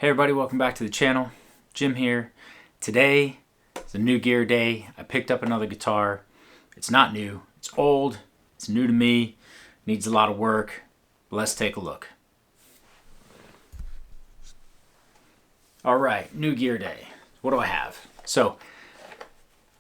Hey everybody, welcome back to the channel. Jim here. Today is a new gear day. I picked up another guitar. It's not new, it's old, it's new to me, needs a lot of work. Let's take a look. Alright, new gear day. What do I have? So,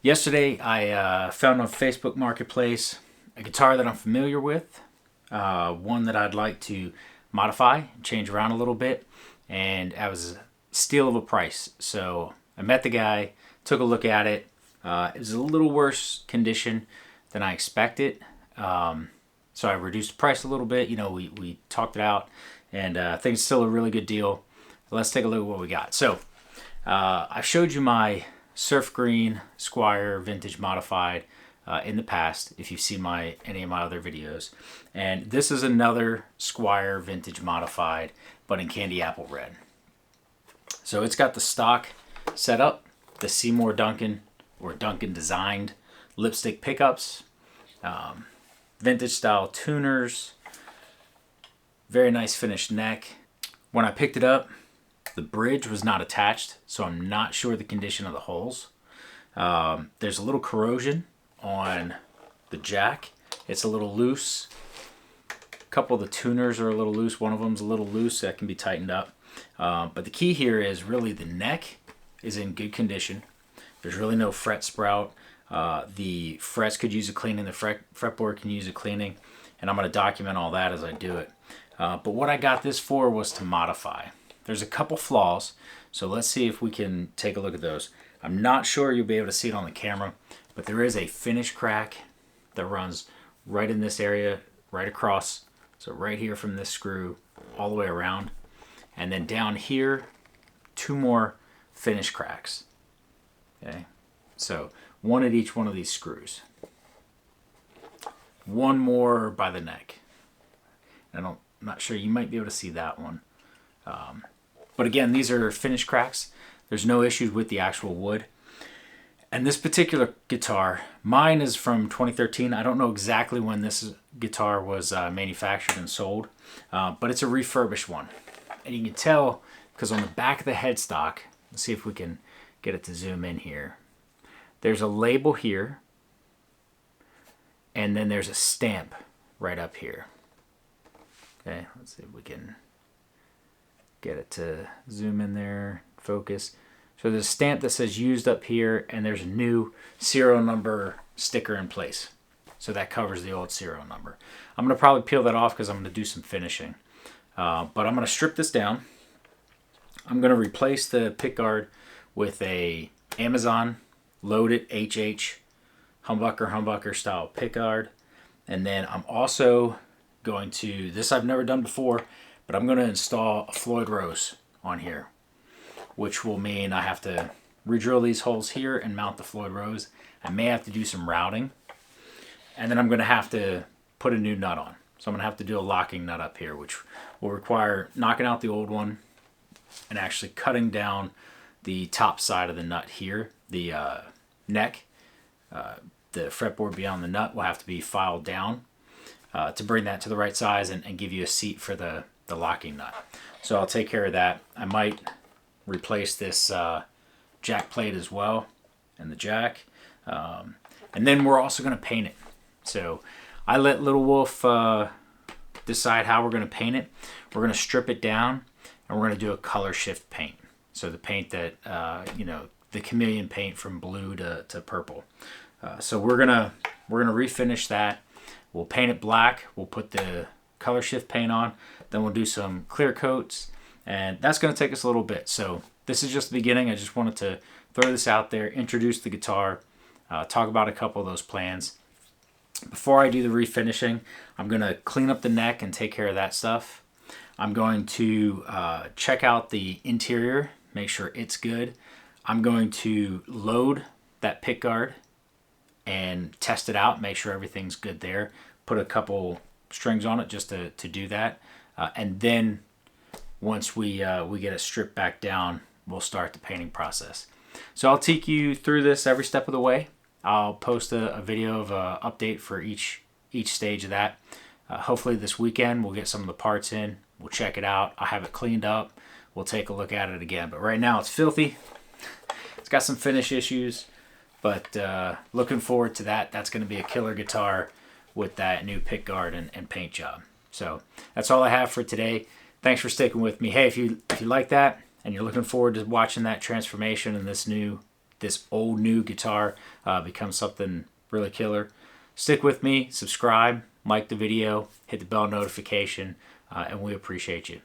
yesterday I found on Facebook Marketplace a guitar that I'm familiar with, one that I'd like to modify, change around a little bit, and I was a steal of a price. So I met the guy, took a look at it. It was a little worse condition than I expected. So I reduced the price a little bit. You know, we talked it out, and I think it's still a really good deal. Let's take a look at what we got. So I showed you my surf green Squier vintage modified in the past, if you've seen any of my other videos. And this is another Squier vintage modified, but in candy apple red. So it's got the stock setup, the Seymour Duncan or Duncan designed lipstick pickups, vintage style tuners, very nice finished neck. When I picked it up, the bridge was not attached, so I'm not sure the condition of the holes. There's a little corrosion on the jack. It's a little loose. A couple of the tuners are a little loose. One of them's a little loose. That can be tightened up. But the key here is really the neck is in good condition. There's really no fret sprout. The frets could use a cleaning. The fretboard can use a cleaning. And I'm going to document all that as I do it. But what I got this for was to modify. There's a couple flaws. So let's see if we can take a look at those. I'm not sure you'll be able to see it on the camera, but there is a finish crack that runs right in this area, right across. So right here from this screw all the way around. And then down here, two more finish cracks. Okay, so one at each one of these screws. One more by the neck. I'm not sure, you might be able to see that one. But again, these are finish cracks. There's no issues with the actual wood. And this particular guitar, mine is from 2013. I don't know exactly when this guitar was manufactured and sold, but it's a refurbished one. And you can tell because on the back of the headstock, let's see if we can get it to zoom in here. There's a label here, and then there's a stamp right up here. Okay, let's see if we can get it to zoom in there, focus. So there's a stamp that says used up here, and there's a new serial number sticker in place. So that covers the old serial number. I'm going to probably peel that off because I'm going to do some finishing. But I'm going to strip this down. I'm going to replace the pickguard with a Amazon loaded HH humbucker style pickguard. And then I'm also going to, this I've never done before, but I'm going to install a Floyd Rose on here, which will mean I have to re-drill these holes here and mount the Floyd Rose. I may have to do some routing, and then I'm going to have to put a new nut on. So I'm going to have to do a locking nut up here, which will require knocking out the old one and actually cutting down the top side of the nut here. The neck, the fretboard beyond the nut will have to be filed down to bring that to the right size and give you a seat for the locking nut. So I'll take care of that. I might replace this jack plate as well, and the jack, and then we're also going to paint it. So I let Little Wolf decide how we're going to paint it. We're going to strip it down, and we're going to do a color shift paint. So the paint that the chameleon paint from blue to purple. So we're gonna refinish that. We'll paint it black. We'll put the color shift paint on. Then we'll do some clear coats, and that's going to take us a little bit. So this is just the beginning. I just wanted to throw this out there, introduce the guitar, talk about a couple of those plans. Before I do the refinishing, I'm going to clean up the neck and take care of that stuff. I'm going to check out the interior, make sure it's good. I'm going to load that pickguard and test it out, make sure everything's good there. Put a couple strings on it just to do that. And then once we get it stripped back down, we'll start the painting process. So I'll take you through this every step of the way. I'll post a video of an update for each stage of that. Hopefully this weekend we'll get some of the parts in. We'll check it out. I'll have it cleaned up. we'll take a look at it again. But right now it's filthy. It's got some finish issues, but looking forward to that. That's going to be a killer guitar with that new pickguard and paint job. So that's all I have for today. Thanks for sticking with me. Hey, if you like that and you're looking forward to watching that transformation and this old new guitar become something really killer, stick with me, subscribe, like the video, hit the bell notification, and we appreciate you.